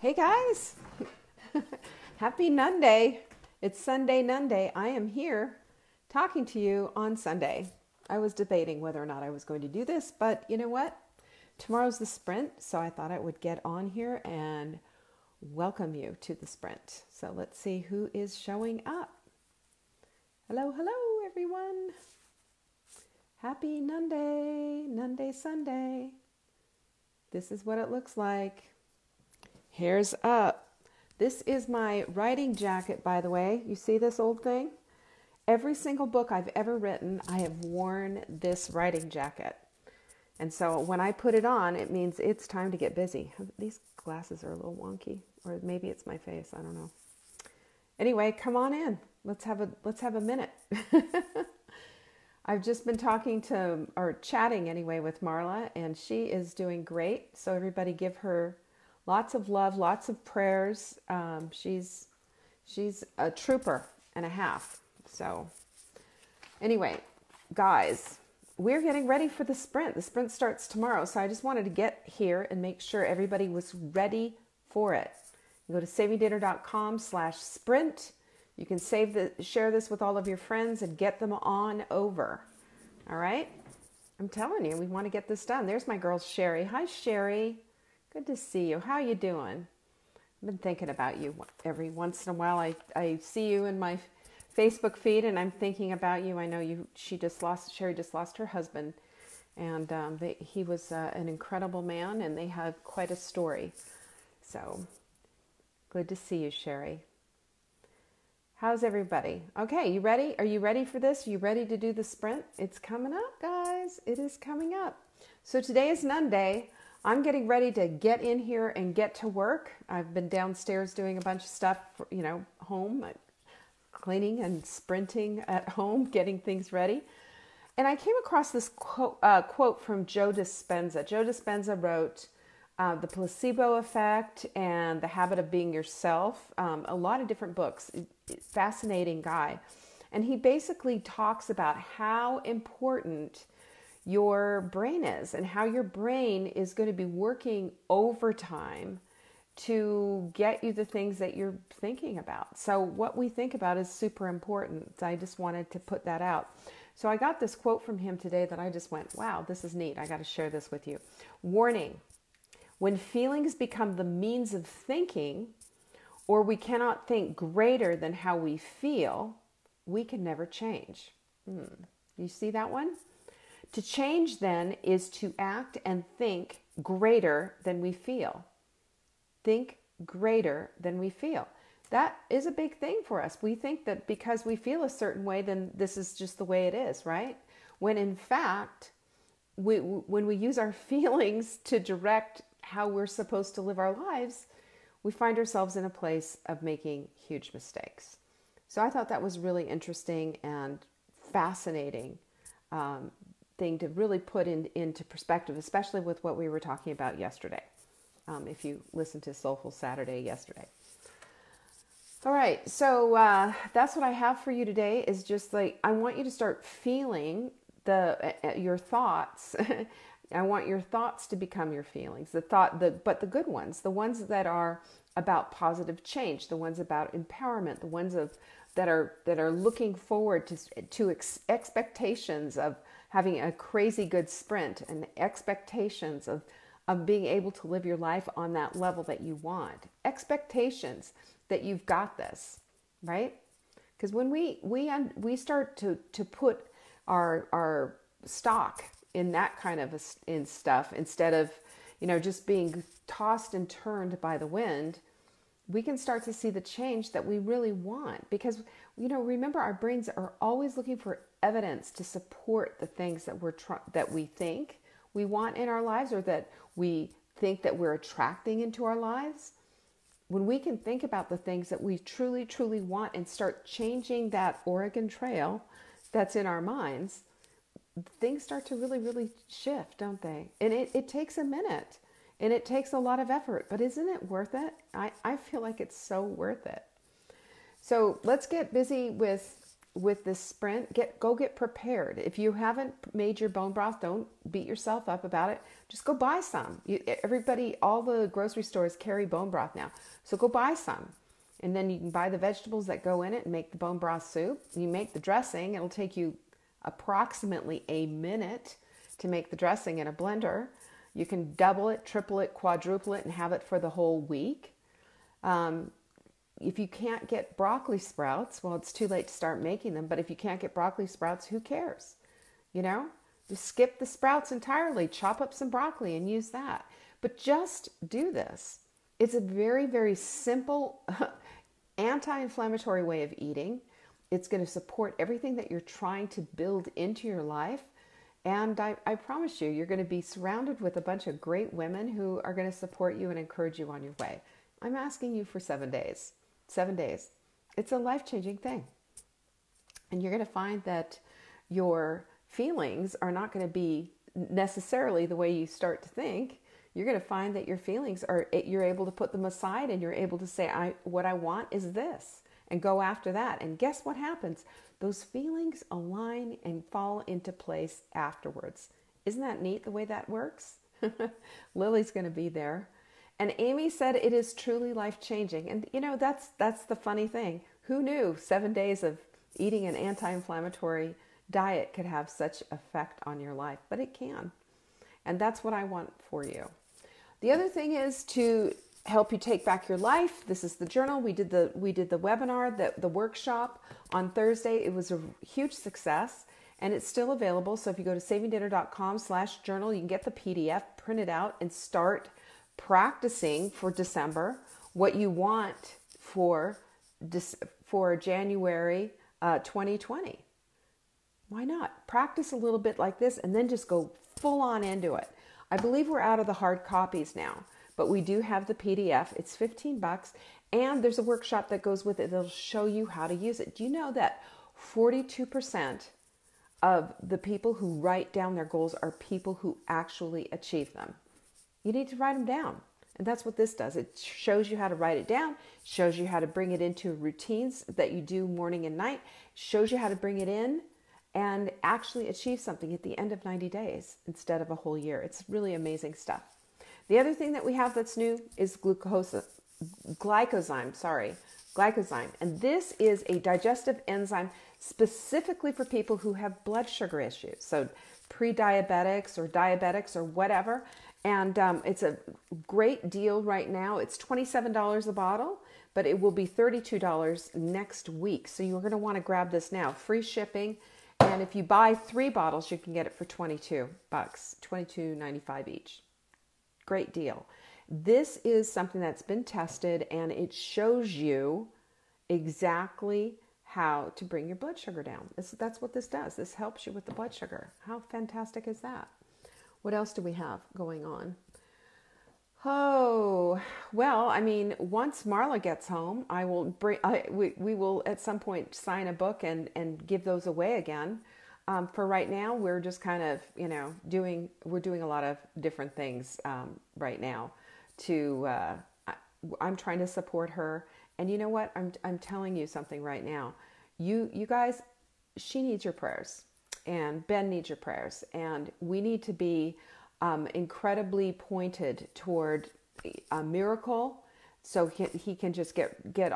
Hey guys, happy Nunday. It's Sunday Nunday. I am here talking to you on Sunday. I was debating whether or not I was going to do this, but you know what? Tomorrow's the sprint, so I thought I would get on here and welcome you to the sprint. So let's see who is showing up. Hello, hello everyone. Happy Nunday, Nunday Sunday. This is what it looks like. Hair's up. This is my writing jacket, by the way. You see this old thing? Every single book I've ever written, I have worn this writing jacket. And so when I put it on, it means it's time to get busy. These glasses are a little wonky, or maybe it's my face. I don't know. Anyway, come on in. Let's have a minute. I've just been chatting anyway with Marla, and she is doing great. So everybody give her lots of love, lots of prayers. She's a trooper and a half. So anyway, guys, we're getting ready for the sprint. The sprint starts tomorrow. So I just wanted to get here and make sure everybody was ready for it. You go to savingdinner.com/sprint. You can share this with all of your friends and get them on over. All right. I'm telling you, we want to get this done. There's my girl, Sherry. Hi, Sherry. Good to see you. How you doing? I've been thinking about you every once in a while. I see you in my Facebook feed, and I'm thinking about you. I know Sherry just lost her husband, and he was an incredible man, and they have quite a story. So good to see you, Sherry. How's everybody? Okay, you ready? Are you ready for this? Are you ready to do the sprint? It's coming up, guys. It is coming up. So today is Nunday. I'm getting ready to get in here and get to work. I've been downstairs doing a bunch of stuff, home, cleaning and sprinting at home, getting things ready. And I came across this quote from Joe Dispenza. Joe Dispenza wrote The Placebo Effect and The Habit of Being Yourself, a lot of different books. Fascinating guy. And he basically talks about how important your brain is and how your brain is going to be working overtime to get you the things that you're thinking about. So what we think about is super important. I just wanted to put that out. So I got this quote from him today that I just went, wow, this is neat. I got to share this with you. Warning: when feelings become the means of thinking, or we cannot think greater than how we feel, we can never change. You see that one? To change, then, is to act and think greater than we feel. Think greater than we feel. That is a big thing for us. We think that because we feel a certain way, then this is just the way it is, right? When in fact, when we use our feelings to direct how we're supposed to live our lives, we find ourselves in a place of making huge mistakes. So I thought that was really interesting and fascinating thing to really put into perspective, especially with what we were talking about yesterday. If you listened to Soulful Saturday yesterday. All right, so that's what I have for you today. Is just like, I want you to start feeling your thoughts. I want your thoughts to become your feelings. But the good ones, the ones that are about positive change, the ones about empowerment, the ones that are looking forward to expectations of having a crazy good sprint and expectations of being able to live your life on that level that you want. Expectations that you've got this, right? Because when we start to put our stock in that kind of in stuff, instead of just being tossed and turned by the wind, we can start to see the change that we really want. Because remember, our brains are always looking for evidence to support the things that we think we want in our lives, or that we think that we're attracting into our lives. When we can think about the things that we truly, truly want and start changing that Oregon Trail that's in our minds, things start to really, really shift, don't they? And it takes a minute, and it takes a lot of effort, but isn't it worth it? I feel like it's so worth it. So let's get busy with with this sprint, go get prepared. If you haven't made your bone broth, don't beat yourself up about it. Just go buy some. Everybody, all the grocery stores carry bone broth now. So go buy some. And then you can buy the vegetables that go in it and make the bone broth soup. You make the dressing. It'll take you approximately a minute to make the dressing in a blender. You can double it, triple it, quadruple it, and have it for the whole week. If you can't get broccoli sprouts, well, it's too late to start making them. But if you can't get broccoli sprouts, who cares? You know, just skip the sprouts entirely. Chop up some broccoli and use that. But just do this. It's a very, very simple anti-inflammatory way of eating. It's going to support everything that you're trying to build into your life. And I promise you, you're going to be surrounded with a bunch of great women who are going to support you and encourage you on your way. I'm asking you for 7 days. 7 days. It's a life-changing thing. And you're going to find that your feelings are not going to be necessarily the way you start to think. You're going to find that your feelings are, you're able to put them aside and you're able to say, what I want is this, and go after that. And guess what happens? Those feelings align and fall into place afterwards. Isn't that neat the way that works? Lily's going to be there. And Amy said it is truly life-changing. And you know, that's the funny thing. Who knew 7 days of eating an anti-inflammatory diet could have such effect on your life? But it can. And that's what I want for you. The other thing is to help you take back your life. This is the journal. We did the webinar, the workshop on Thursday. It was a huge success and it's still available. So if you go to savingdinner.com/journal, you can get the PDF, print it out, and start practicing for December what you want for January 2020. Why not? Practice a little bit like this and then just go full on into it. I believe we're out of the hard copies now, but we do have the PDF. It's $15 and there's a workshop that goes with it that'll show you how to use it. Do you know that 42% of the people who write down their goals are people who actually achieve them? You need to write them down. And that's what this does. It shows you how to write it down, shows you how to bring it into routines that you do morning and night, shows you how to bring it in and actually achieve something at the end of 90 days instead of a whole year. It's really amazing stuff. The other thing that we have that's new is glycozyme. And this is a digestive enzyme specifically for people who have blood sugar issues. So pre-diabetics or diabetics or whatever. And it's a great deal right now. It's $27 a bottle, but it will be $32 next week. So you're going to want to grab this now. Free shipping. And if you buy 3 bottles, you can get it for $22, $22.95 each. Great deal. This is something that's been tested and it shows you exactly how to bring your blood sugar down. That's what this does. This helps you with the blood sugar. How fantastic is that? What else do we have going on? Oh, well, I mean, once Marla gets home, we will at some point sign a book and give those away again. For right now, we're just kind of, we're doing a lot of different things right now. I'm trying to support her, and you know what? I'm telling you something right now. You guys, she needs your prayers, and Ben needs your prayers, and we need to be incredibly pointed toward a miracle, so he can just get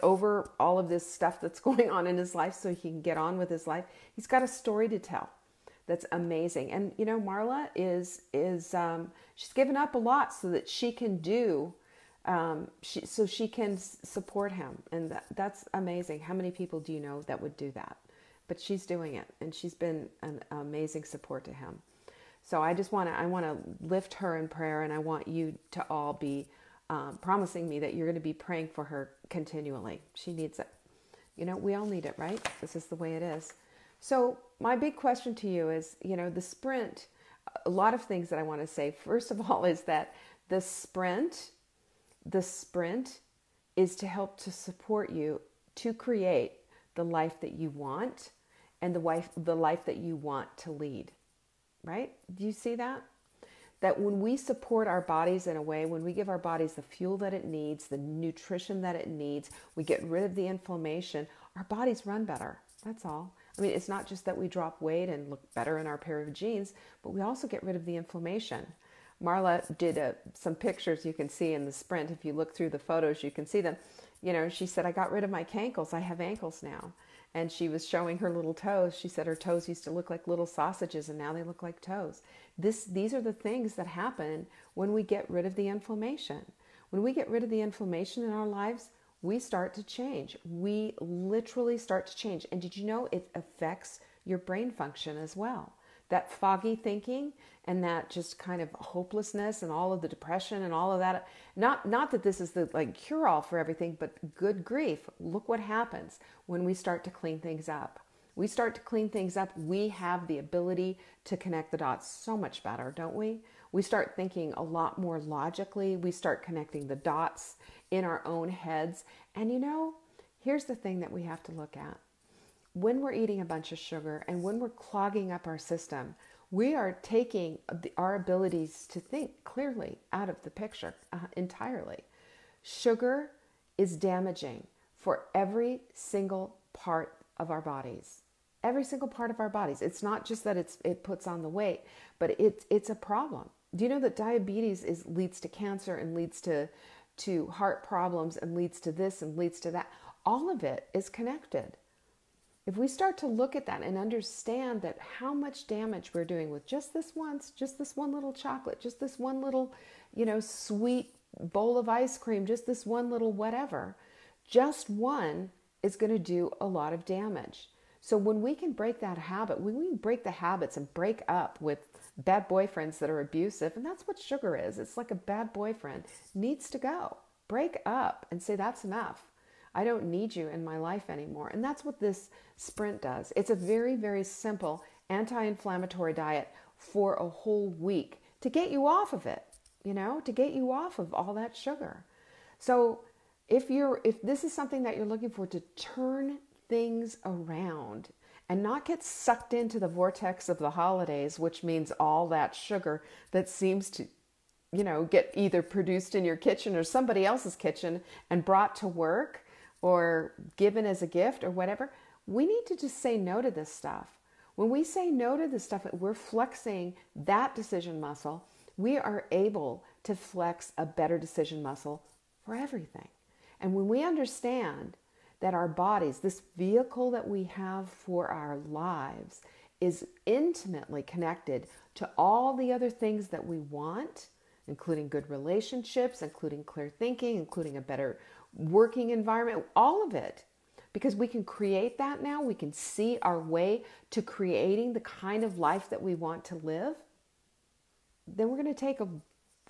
over all of this stuff that's going on in his life, so he can get on with his life. He's got a story to tell that's amazing, and Marla is she's given up a lot so that she can do. So she can support him, and that's amazing. How many people do you know that would do that? But she's doing it, and she's been an amazing support to him. So I want to lift her in prayer, and I want you to all be promising me that you're going to be praying for her continually. She needs it. We all need it, right? This is the way it is. So my big question to you is, the sprint, a lot of things that I want to say. First of all is that the sprint is to help to support you to create the life that you want and the life that you want to lead, right? Do you see that? That when we support our bodies in a way, when we give our bodies the fuel that it needs, the nutrition that it needs, we get rid of the inflammation, our bodies run better. That's all. I mean, it's not just that we drop weight and look better in our pair of jeans, but we also get rid of the inflammation. Marla did some pictures you can see in the sprint. If you look through the photos, you can see them. You know, she said, I got rid of my cankles. I have ankles now. And she was showing her little toes. She said her toes used to look like little sausages, and now they look like toes. These are the things that happen when we get rid of the inflammation. When we get rid of the inflammation in our lives, we start to change. We literally start to change. And did you know it affects your brain function as well? That foggy thinking and that just kind of hopelessness and all of the depression and all of that. Not that this is the cure-all for everything, but good grief. Look what happens when we start to clean things up. We start to clean things up. We have the ability to connect the dots so much better, don't we? We start thinking a lot more logically. We start connecting the dots in our own heads. And you know, here's the thing that we have to look at. When we're eating a bunch of sugar and when we're clogging up our system, we are taking our abilities to think clearly out of the picture entirely. Sugar is damaging for every single part of our bodies. Every single part of our bodies. It's not just that it puts on the weight, but it's a problem. Do you know that diabetes leads to cancer and leads to heart problems and leads to this and leads to that? All of it is connected. If we start to look at that and understand that how much damage we're doing with just this one little chocolate, just this one little, sweet bowl of ice cream, just this one little whatever, just one is going to do a lot of damage. So when we can break that habit, when we break the habits and break up with bad boyfriends that are abusive, and that's what sugar is. It's like a bad boyfriend needs to go. Break up and say, that's enough. I don't need you in my life anymore. And that's what this sprint does. It's a very, very simple anti-inflammatory diet for a whole week to get you off of it, to get you off of all that sugar. So if this is something that you're looking for to turn things around and not get sucked into the vortex of the holidays, which means all that sugar that seems to get either produced in your kitchen or somebody else's kitchen and brought to work or given as a gift or whatever, we need to just say no to this stuff. When we say no to this stuff, we're flexing that decision muscle. We are able to flex a better decision muscle for everything. And when we understand that our bodies, this vehicle that we have for our lives, is intimately connected to all the other things that we want, including good relationships, including clear thinking, including a better working environment, all of it. Because we can create that now. We can see our way to creating the kind of life that we want to live. Then we're going to take a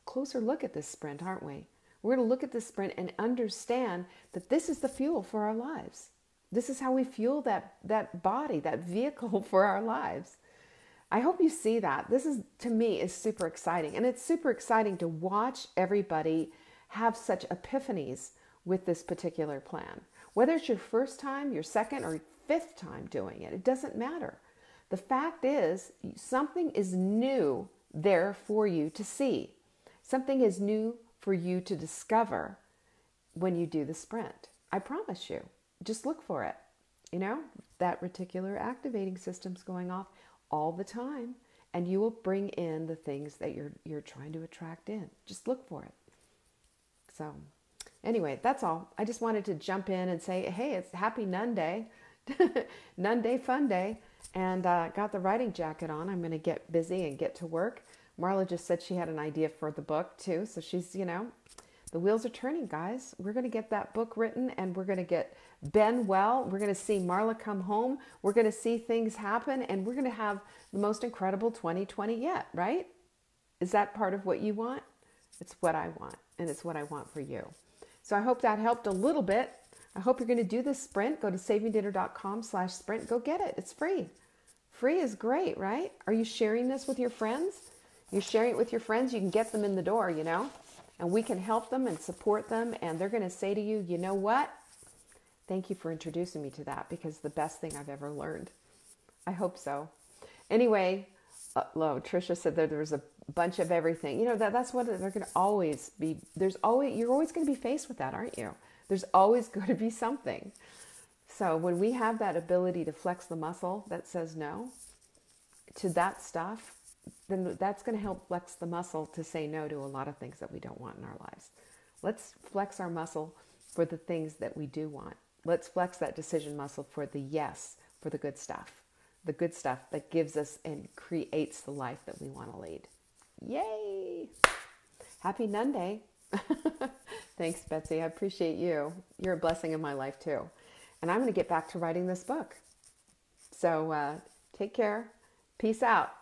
closer look at this sprint, aren't we? We're going to look at this sprint and understand that this is the fuel for our lives. This is how we fuel that body, that vehicle for our lives. I hope you see that. This is, to me, is super exciting. And it's super exciting to watch everybody have such epiphanies with this particular plan. Whether it's your first time, your second, or fifth time doing it, it doesn't matter. The fact is, something is new there for you to see. Something is new for you to discover when you do the sprint. I promise you. Just look for it. That reticular activating system's going off all the time, and you will bring in the things that you're trying to attract in. Just look for it. So anyway, that's all. I just wanted to jump in and say, hey, it's Happy Nun Day. Nun Day, fun day. And got the writing jacket on. I'm going to get busy and get to work. Marla just said she had an idea for the book too. So she's, the wheels are turning, guys. We're going to get that book written, and we're going to get Ben well. We're going to see Marla come home. We're going to see things happen, and we're going to have the most incredible 2020 yet, right? Is that part of what you want? It's what I want, and it's what I want for you. So I hope that helped a little bit. I hope you're going to do this sprint. Go to savingdinner.com/sprint. Go get it. It's free. Free is great, right? Are you sharing this with your friends? You're sharing it with your friends. You can get them in the door, and we can help them and support them. And they're going to say to you, you know what? Thank you for introducing me to that, because the best thing I've ever learned. I hope so. Anyway, Tricia said that there was a bunch of everything. That's what they're going to always be. You're always going to be faced with that, aren't you? There's always going to be something. So when we have that ability to flex the muscle that says no to that stuff, then that's going to help flex the muscle to say no to a lot of things that we don't want in our lives. Let's flex our muscle for the things that we do want. Let's flex that decision muscle for the yes, for the good stuff that gives us and creates the life that we want to lead. Yay! Happy Monday. Thanks, Betsy. I appreciate you. You're a blessing in my life too. And I'm going to get back to writing this book. So take care. Peace out.